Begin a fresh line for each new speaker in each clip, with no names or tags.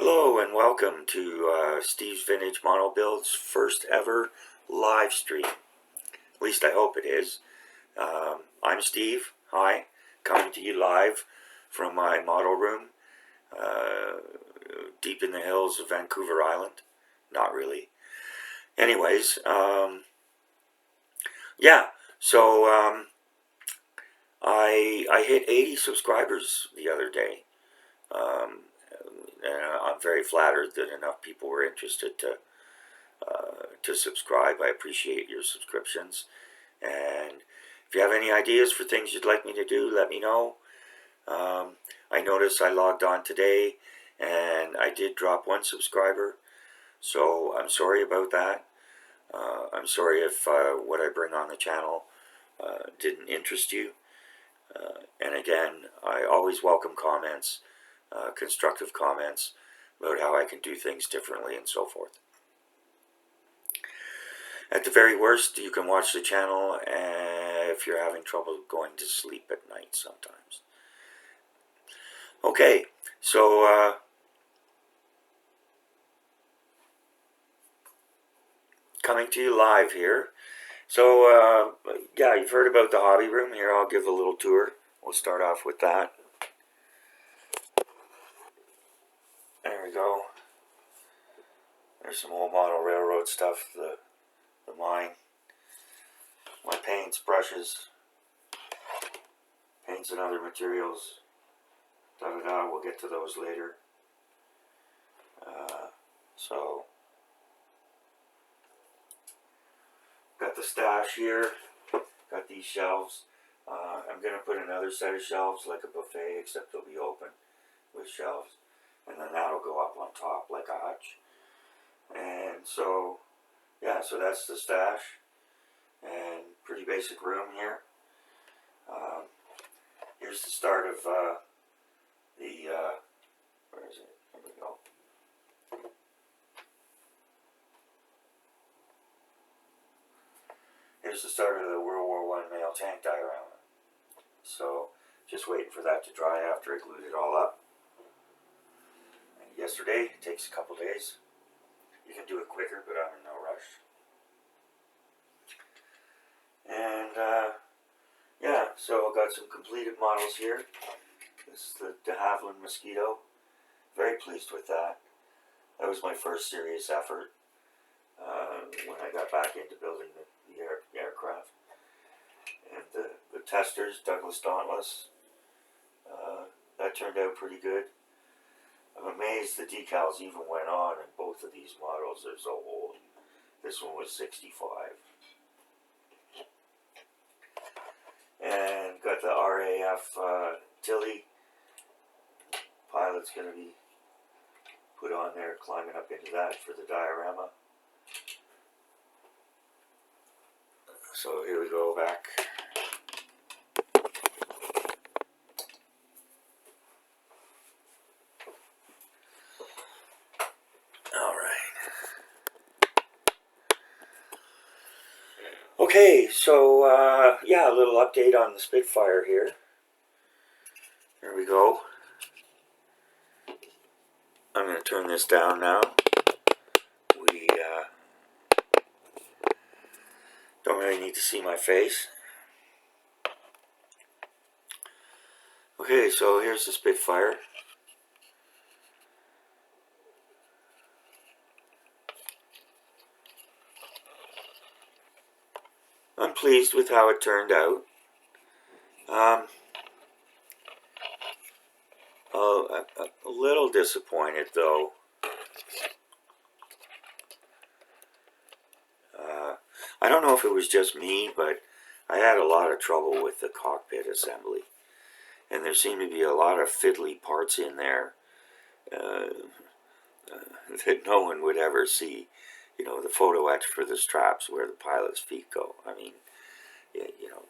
Hello and welcome to Steve's Vintage Model Build's first ever live stream. At least I hope it is. I'm Steve. Hi. Coming to you live from my model room deep in the hills of Vancouver Island. Not really. Anyways, yeah. So I hit 80 subscribers the other day. And I'm very flattered that enough people were interested to subscribe. I appreciate your subscriptions. And if you have any ideas for things you'd like me to do, let me know. I noticed I logged on today and I did drop one subscriber. So I'm sorry about that. I'm sorry if what I bring on the channel didn't interest you. And again, I always welcome comments. Constructive comments about how I can do things differently and so forth. At the very worst, you can watch the channel if you're having trouble going to sleep at night sometimes. Okay, so coming to you live here. So yeah, you've heard about the hobby room. Here, I'll give a little tour. We'll start off with that. There we go. There's some old model railroad stuff, the mine, my paints, brushes, paints and other materials, we'll get to those later. So, got the stash here, got these shelves. I'm going to put another set of shelves like a buffet, except they'll be open with shelves. And then that'll go up on top like a hutch. And so, yeah, so that's the stash. And pretty basic room here. Here's the start of where is it? Here we go. Here's the start of the World War I mail tank diorama. So, just waiting for that to dry after I glued it all up. Yesterday, it takes a couple days. You can do it quicker, but I'm in no rush. And yeah, so I've got some completed models here. This is the de Havilland Mosquito. Very pleased with that. That was my first serious effort when I got back into building the aircraft. And the testers, Douglas Dauntless, that turned out pretty good. I'm amazed the decals even went on in both of these models. They're so old. This one was 65. And got the RAF Tilly. Pilot's going to be put on there, climbing up into that for the diorama. So here we go back. Okay, so yeah, a little update on the Spitfire here. There we go. I'm going to turn this down now. We don't really need to see my face. Okay, so here's the Spitfire. I'm pleased with how it turned out. A little disappointed though. I don't know if it was just me, but I had a lot of trouble with the cockpit assembly. And there seemed to be a lot of fiddly parts in there that no one would ever see. You know, the photo etch for the straps where the pilot's feet go. I mean, you know,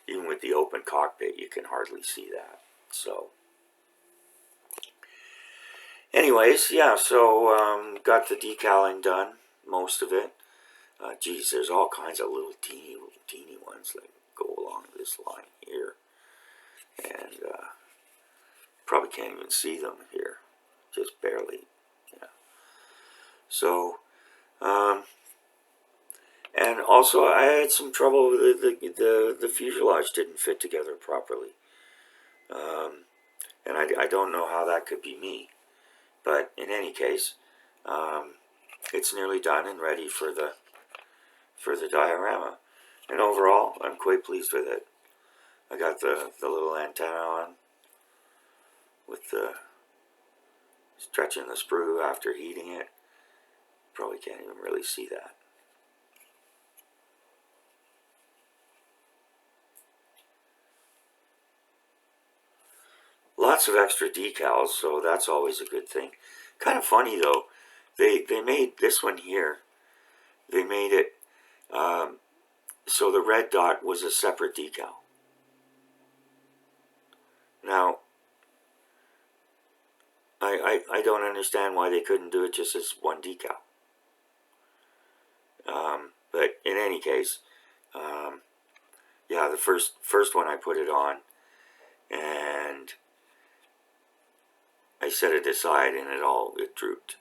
even with the open cockpit, you can hardly see that. So, anyways, yeah, so got the decaling done, most of it. Geez, there's all kinds of little teeny ones that go along this line here. And probably can't even see them here. just barely. Yeah. So, and also I had some trouble with the fuselage didn't fit together properly. And I don't know how that could be me. But in any case, it's nearly done and ready for the diorama. And overall, I'm quite pleased with it. I got the little antenna on with the stretching the sprue after heating it. Probably can't even really see that. Lots of extra decals, so that's always a good thing. Kind of funny though, they made this one here. They made it so the red dot was a separate decal. Now, I don't understand why they couldn't do it just as one decal. But in any case, yeah, the first one I put it on, and I set it aside, and it drooped.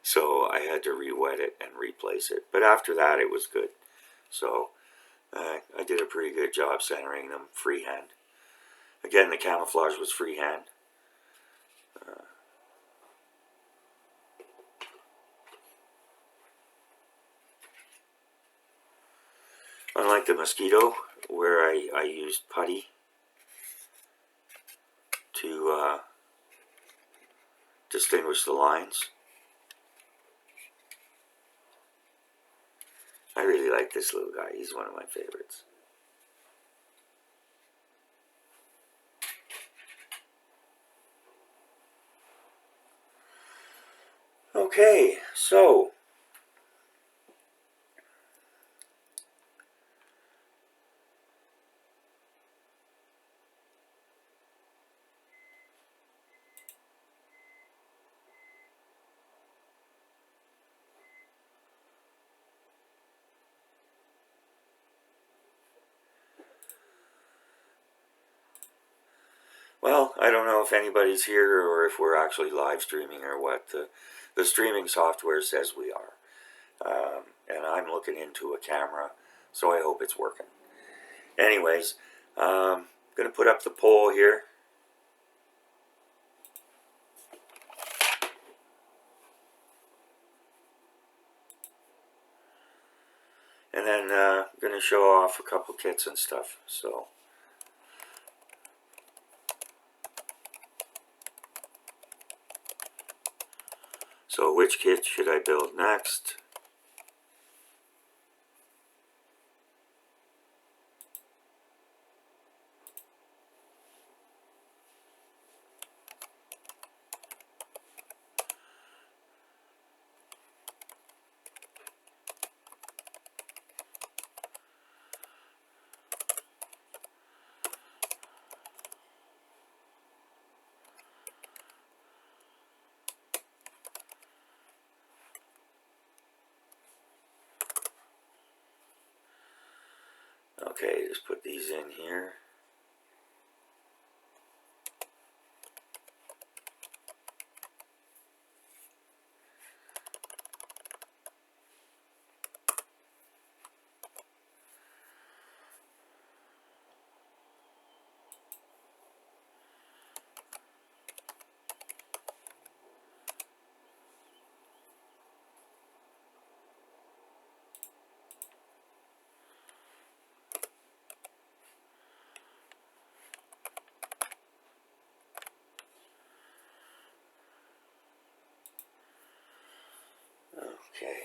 So I had to re-wet it and replace it. But after that, it was good. So I did a pretty good job centering them freehand. Again, the camouflage was freehand. Unlike the Mosquito, where I used putty to distinguish the lines. I really like this little guy. He's one of my favorites. Okay, so well, I don't know if anybody's here or if we're actually live streaming or what. The streaming software says we are. And I'm looking into a camera, so I hope it's working. Anyways, I'm going to put up the poll here. And then I'm going to show off a couple kits and stuff. So which kit should I build next? Okay, just put these in here. Okay.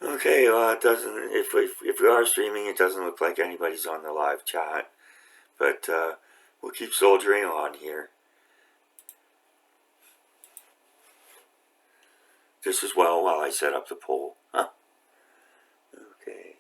Okay, well, it doesn't. If we are streaming, it doesn't look like anybody's on the live chat, but we'll keep soldiering on here. Just as well while I set up the poll. Huh. Okay.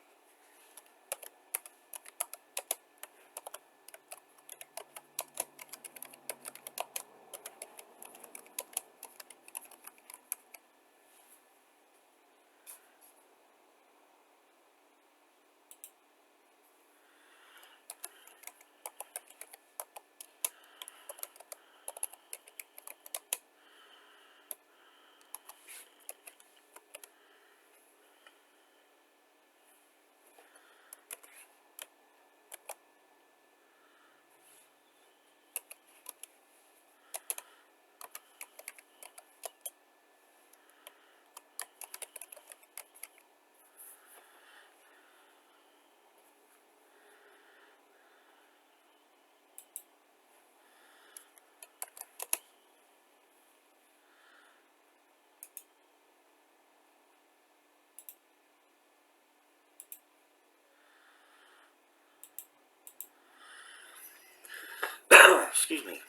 Excuse me.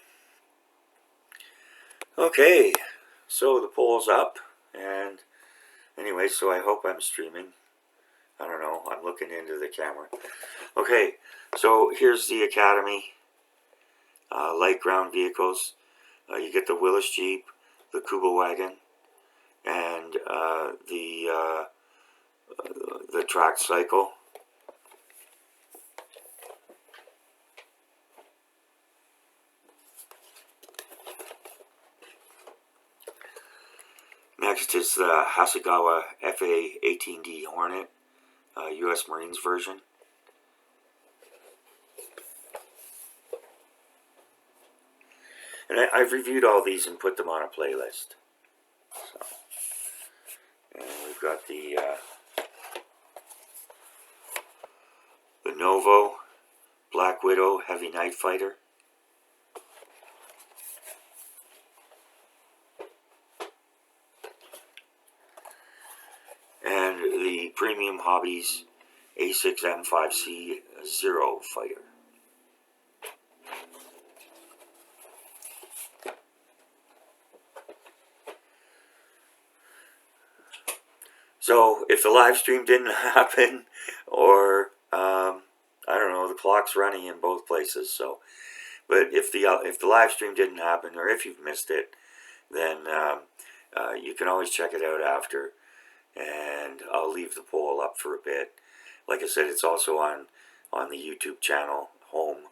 Okay, so the poll's up, and anyway, so I hope I'm streaming. I don't know, I'm looking into the camera. Okay, so here's the Academy, light ground vehicles. You get the Willis Jeep, the Kuba wagon, and the track cycle. Next is the Hasegawa FA-18D Hornet, U.S. Marines version. And I've reviewed all these and put them on a playlist. So, and we've got the Novo Black Widow Heavy Night Fighter. And the Premium Hobbies A6M5C Zero Fighter. So if the live stream didn't happen, or I don't know, the clock's running in both places. So, but if the live stream didn't happen, or if you've missed it, then you can always check it out after, and I'll leave the poll up for a bit. Like I said, it's also on the YouTube channel home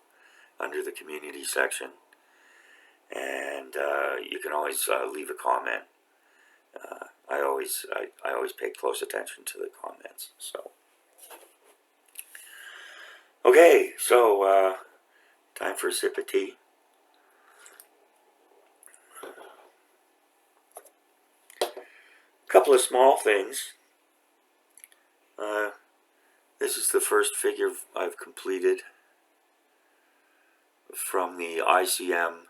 under the community section, and you can always leave a comment. I always pay close attention to the comments. So, okay, so time for a sip of tea. A couple of small things. This is the first figure I've completed from the ICM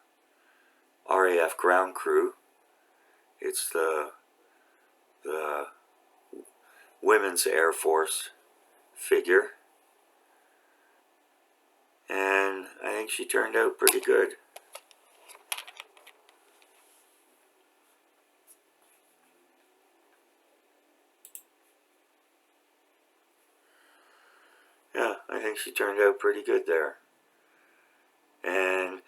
RAF ground crew. It's the Women's Air Force figure, and I think she turned out pretty good. Yeah, I think she turned out pretty good there. And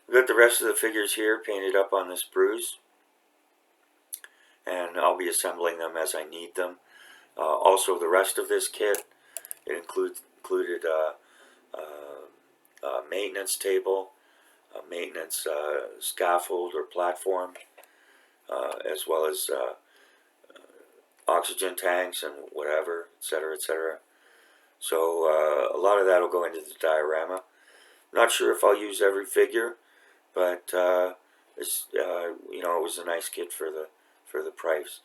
I've got the rest of the figures here painted up on this spruce, and I'll be assembling them as I need them. Also, the rest of this kit, it included a maintenance table, a maintenance scaffold or platform, as well as oxygen tanks and whatever, etc., etc. So a lot of that will go into the diorama. Not sure if I'll use every figure, but it's you know, it was a nice kit for the price.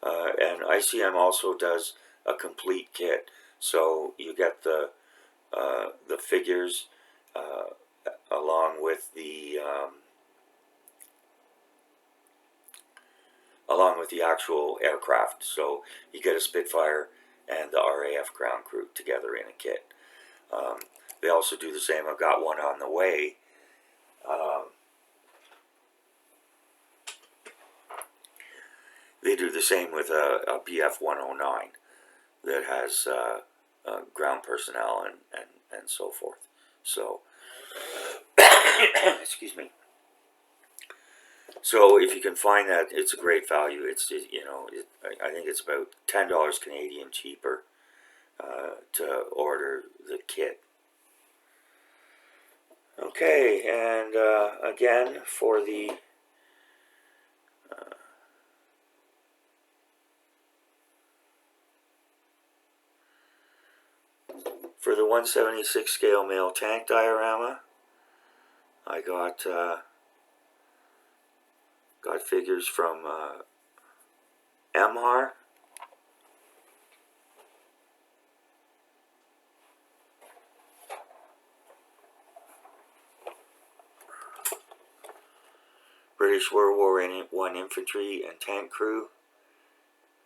And ICM also does a complete kit, so you get the figures along with the actual aircraft. So you get a Spitfire and the RAF ground crew together in a kit. They also do the same. I've got one on the way. They do the same with a BF-109 that has ground personnel and so forth. So, excuse me. So if you can find that, it's a great value. It's, you know, I think it's about $10 Canadian cheaper to order the kit. Okay, and again for the for the 1/76 scale male tank diorama, I got figures from MHAR. British World War I infantry and tank crew.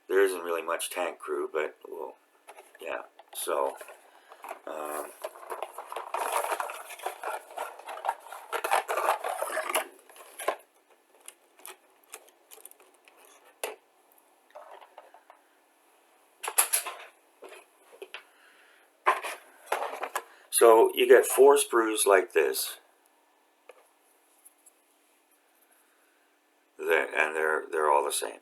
There isn't really much tank crew, but well, yeah. So so you get 4 sprues like this. And they're all the same.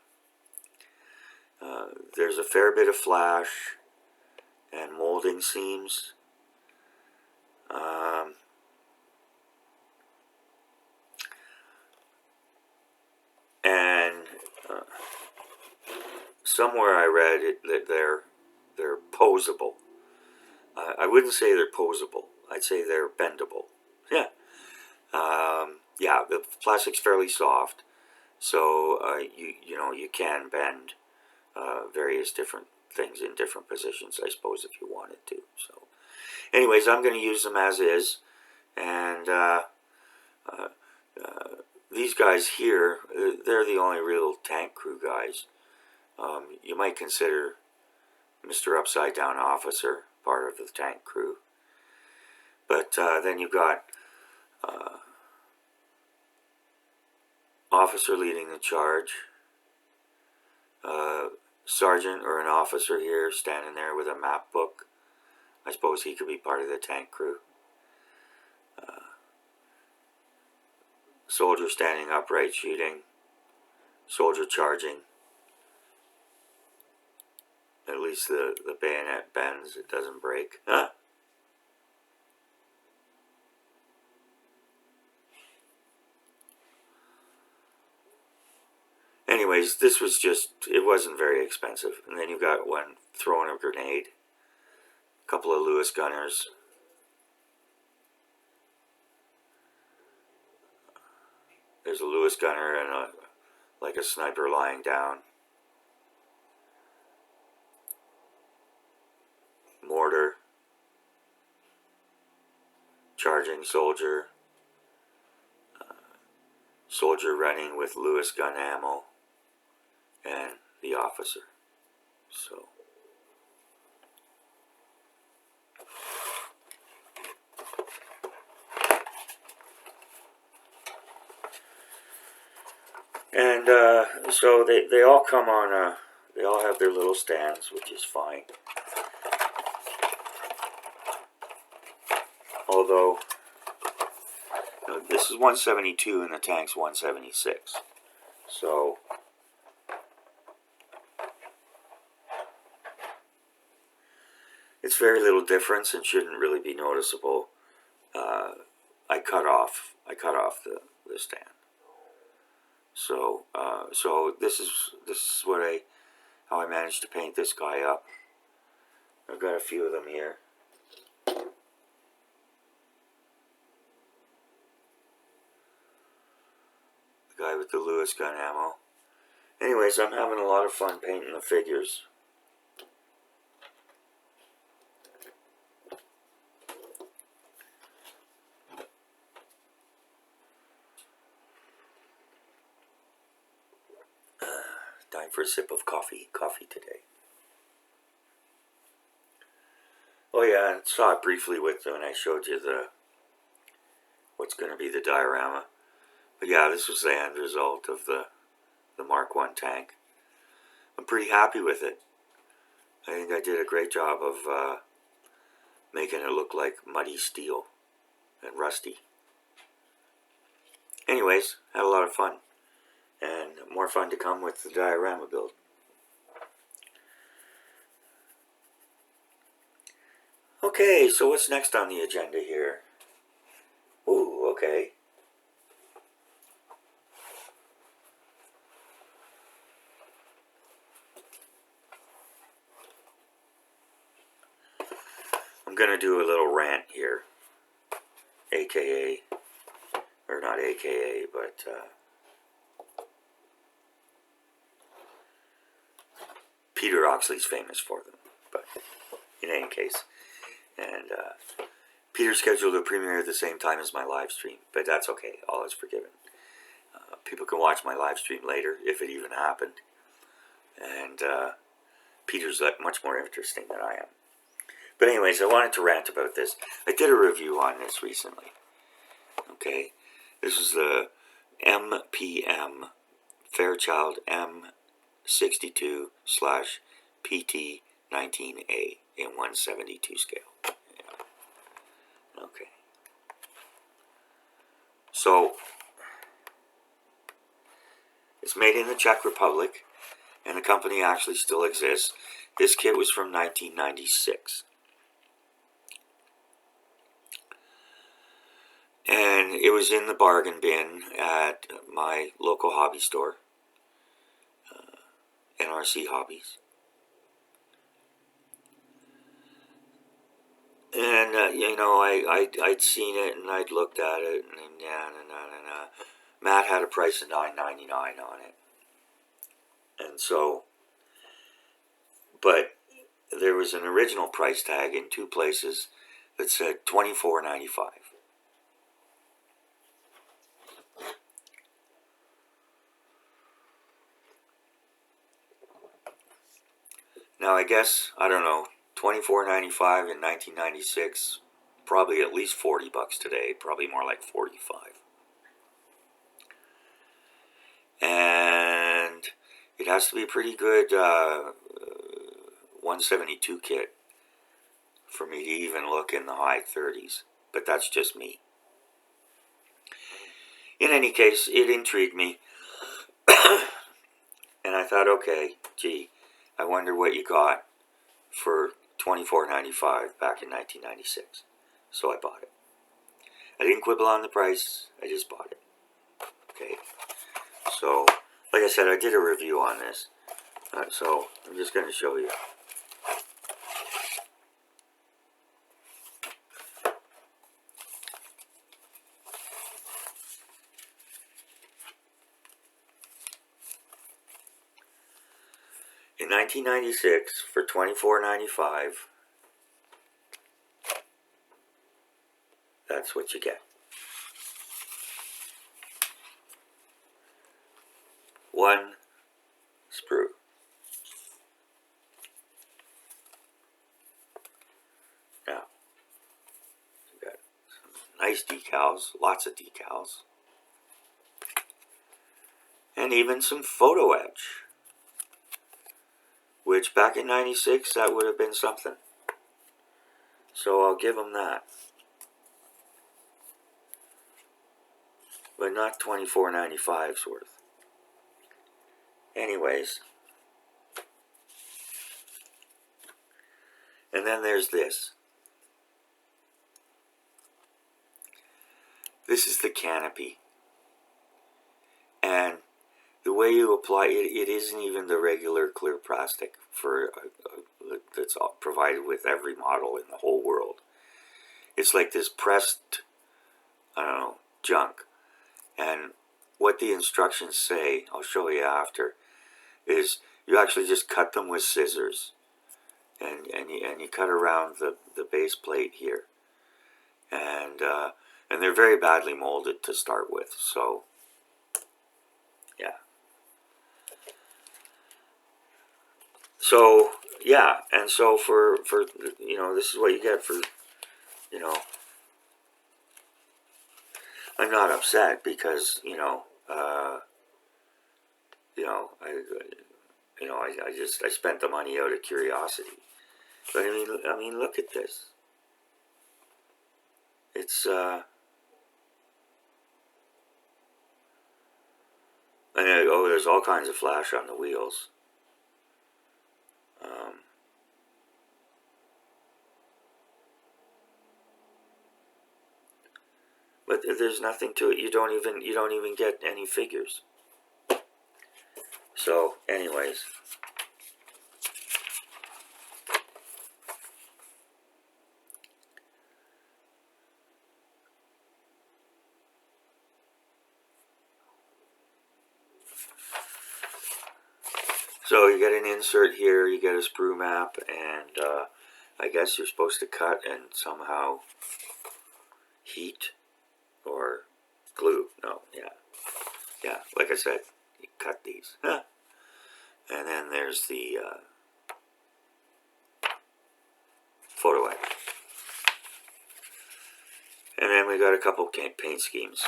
There's a fair bit of flash and molding seams. And somewhere I read that they're posable. I wouldn't say they're posable. I'd say they're bendable. Yeah. Yeah, the plastic's fairly soft, so you know you can bend various different things in different positions, I suppose, if you wanted to. So, anyways, I'm going to use them as is, and these guys here, they're the only real tank crew guys. You might consider Mr. Upside Down Officer part of the tank crew, but then you've got officer leading the charge, sergeant or an officer here standing there with a map book. I suppose he could be part of the tank crew. Soldier standing upright shooting, soldier charging. At least the bayonet bends, it doesn't break. Huh? Anyways, this was just, it wasn't very expensive. And then you got one throwing a grenade, a couple of Lewis gunners. There's a Lewis gunner and like a sniper lying down. Mortar. Charging soldier. Soldier running with Lewis gun ammo. And the officer. So. And so they all come on they all have their little stands, which is fine. Although, you know, this is 172 and the tank's 176. So, it's very little difference and shouldn't really be noticeable. I cut off the stand. So, so this is what how I managed to paint this guy up. I've got a few of them here. The guy with the Lewis gun ammo. Anyways, I'm having a lot of fun painting the figures. Time for a sip of coffee today. Oh yeah, I saw it briefly when I showed you what's going to be the diorama. But yeah, this was the end result of the Mark I tank. I'm pretty happy with it. I think I did a great job of making it look like muddy steel and rusty. Anyways, had a lot of fun. And more fun to come with the diorama build. Okay, so what's next on the agenda here? Ooh, okay. I'm gonna do a little rant here. AKA, or not AKA, but Peter Oxley's famous for them. But in any case, and Peter scheduled a premiere at the same time as my live stream, but that's okay. All is forgiven. People can watch my live stream later if it even happened. And Peter's much more interesting than I am. But anyways, I wanted to rant about this. I did a review on this recently. Okay, this is the MPM Fairchild M62/PT19A in 172 scale. Yeah. Okay. So, it's made in the Czech Republic, and the company actually still exists. This kit was from 1996. And it was in the bargain bin at my local hobby store, NRC Hobbies. And, you know, I'd seen it and I'd looked at it, and Matt had a price of $9.99 on it. And so, but there was an original price tag in two places that said $24.95. Now I guess, I don't know, $24.95 in 1996, probably at least $40 today, probably more like 45. And it has to be a pretty good 172 kit for me to even look in the high 30s, but that's just me. In any case, it intrigued me, and I thought, okay, gee, I wonder what you got for $24.95 back in 1996. So I bought it. I didn't quibble on the price, I just bought it. Okay, so like I said, I did a review on this, so I'm just going to show you. In 1996, for $24.95, that's what you get. One sprue. Now, you got some nice decals, lots of decals, and even some photo etch, which back in 96, that would have been something. So I'll give them that. But not $24.95's worth. Anyways. And then there's this. This is the canopy. And the way you apply it, it isn't even the regular clear plastic that's provided with every model in the whole world. It's like this pressed, I don't know, junk. And what the instructions say, I'll show you after, is you actually just cut them with scissors. And you cut around the base plate here. And they're very badly molded to start with, so yeah. So yeah, and so for this is what you get for you know. I'm not upset because I spent the money out of curiosity. But I mean, look at this. It's oh, there's all kinds of flash on the wheels. But there's nothing to it. You don't even get any figures. So, anyways. So you get an insert here, you get a sprue map, and I guess you're supposed to cut and somehow heat or glue. No, yeah. Like I said, you cut these, and then there's the photo edit, and then we got a couple paint schemes.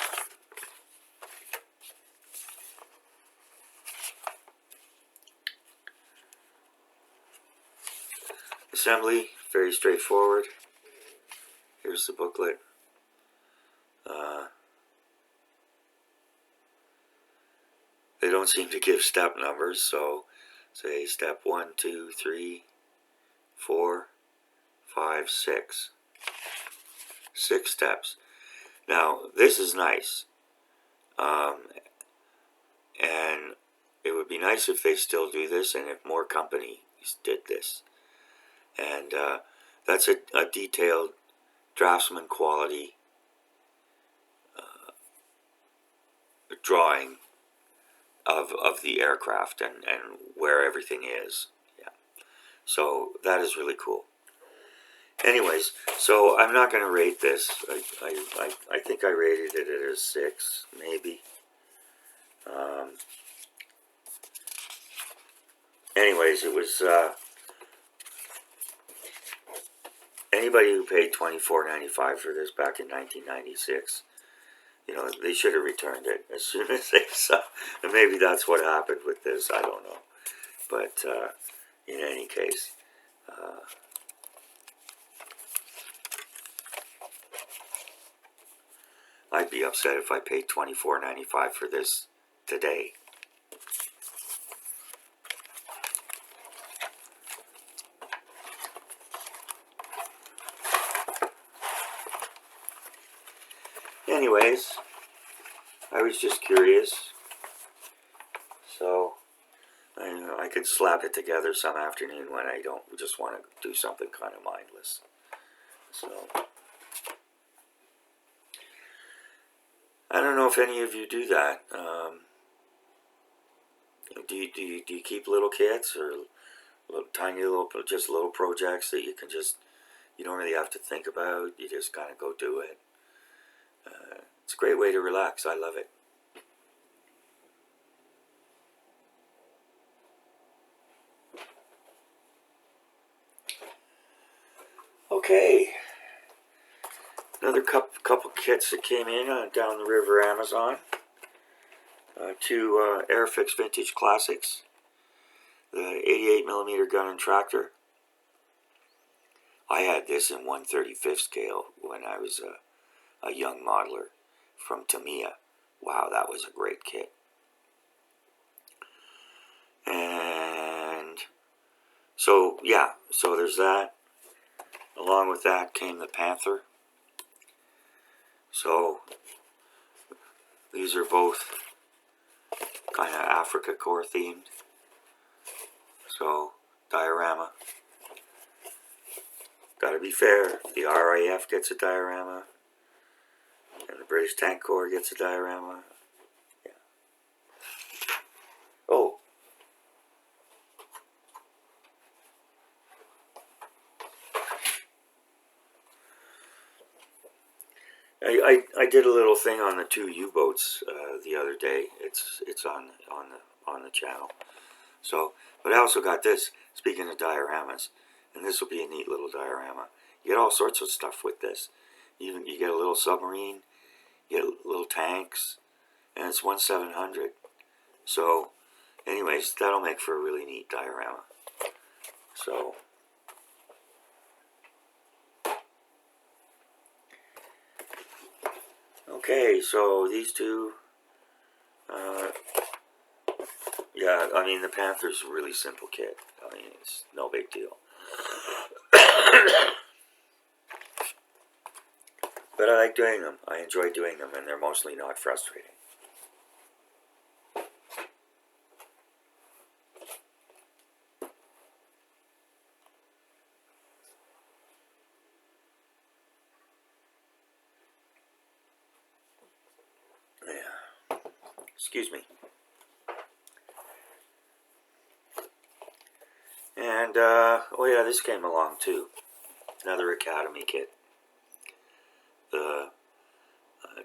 Assembly, very straightforward. Here's the booklet. They don't seem to give step numbers, so say step 1, 2, 3, 4, 5, 6. 6 steps. Now, this is nice. And it would be nice if they still do this and if more companies did this. And that's a detailed draftsman quality drawing of the aircraft and where everything is. Yeah. So that is really cool. Anyways, so I'm not going to rate this. I think I rated it at a 6, maybe. Anyways, it was anybody who paid $24.95 for this back in 1996. They should have returned it as soon as they saw. And maybe that's what happened with this. I don't know. But in any case, I'd be upset if I paid $24.95 for this today. Anyways, I was just curious. So I could slap it together some afternoon when I don't just want to do something kind of mindless. So I don't know if any of you do that. Do you keep little kits or tiny little projects that you can you don't really have to think about? You just kind of go do it. It's a great way to relax. I love it. Okay. Another couple kits that came in down the river Amazon. 2 Airfix Vintage Classics. The 88mm gun and tractor. I had this in 1/35 scale when I was a young modeler from Tamiya. Wow, that was a great kit. And so, yeah, so there's that. Along with that came the Panther. So these are both kind of Africa Corps themed. So diorama. Gotta be fair. The RAF gets a diorama, and the British Tank Corps gets a diorama. Yeah. Oh. I did a little thing on the 2 U-boats the other day. It's on the channel. So, but I also got this, speaking of dioramas, and this will be a neat little diorama. You get all sorts of stuff with this. Even you get a little submarine, you get little tanks, and it's 1/700. So, anyways, that'll make for a really neat diorama. So, okay, so these two, yeah, I mean, the Panther's a really simple kit. I mean, it's no big deal. But I like doing them. I enjoy doing them, and they're mostly not frustrating. Yeah. Excuse me. And, oh yeah, this came along too. Another Academy kit. The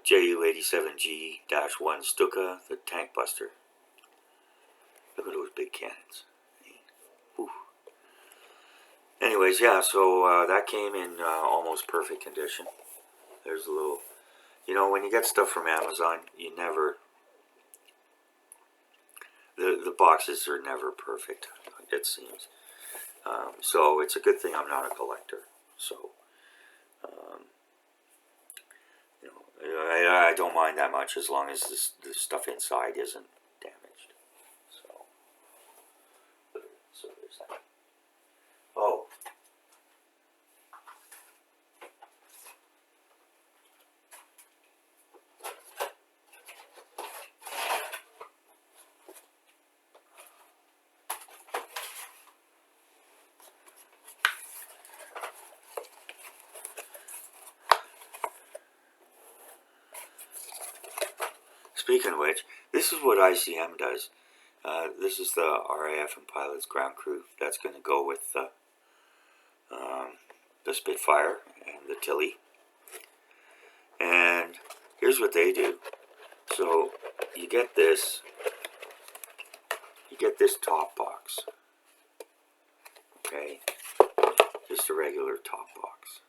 JU-87G-1 Stuka, the Tank Buster. Look at those big cannons. Ooh. Anyways, yeah, so that came in almost perfect condition. There's a little, you know, when you get stuff from Amazon, you never, the boxes are never perfect, it seems. So it's a good thing I'm not a collector. So, you know, I don't mind that much as long as the stuff inside isn't damaged. So there's that. Oh. Speaking of which, this is what ICM does. This is the RAF and Pilots Ground Crew that's going to go with the Spitfire and the Tilly. And here's what they do. So you get this top box. Okay, just a regular top box.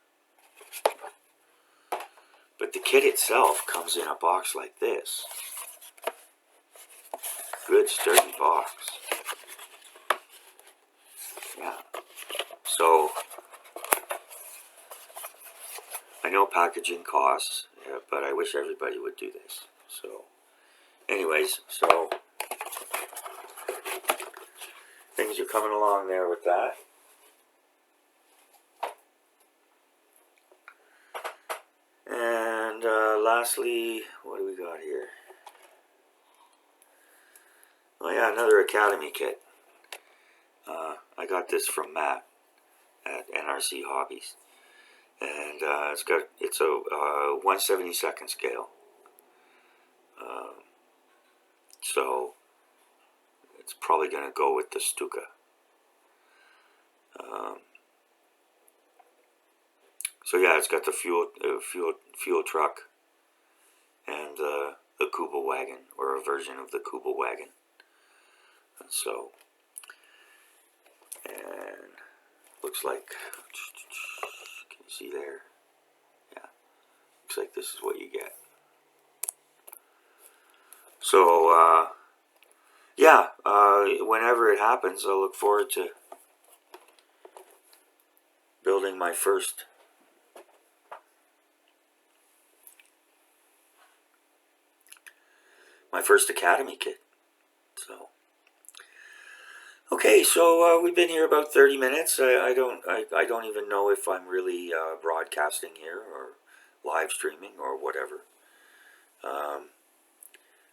But the kit itself comes in a box like this. Good sturdy box. Yeah. So I know packaging costs, but I wish everybody would do this. So anyways, so things are coming along there with that. And lastly, what do we got here? Oh yeah, another Academy kit. I got this from Matt at NRC Hobbies, and it's a 1/72 scale. So it's probably going to go with the Stuka. So yeah, it's got the fuel truck and the Kuba wagon, or a version of the Kuba wagon. And so, and looks like, can you see there? Yeah, looks like this is what you get. So yeah, whenever it happens, I'll look forward to building my first Academy kit. So okay, so we've been here about 30 minutes. I don't even know if I'm really broadcasting here or live streaming or whatever.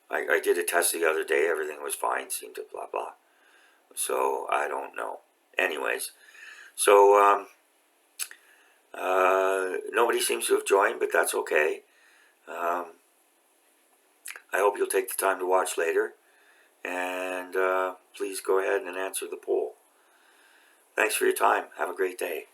I did a test the other day. Everything was fine. Seemed to blah blah. So I don't know. Anyways, so nobody seems to have joined, but that's okay. I hope you'll take the time to watch later, and please go ahead and answer the poll. Thanks for your time. Have a great day.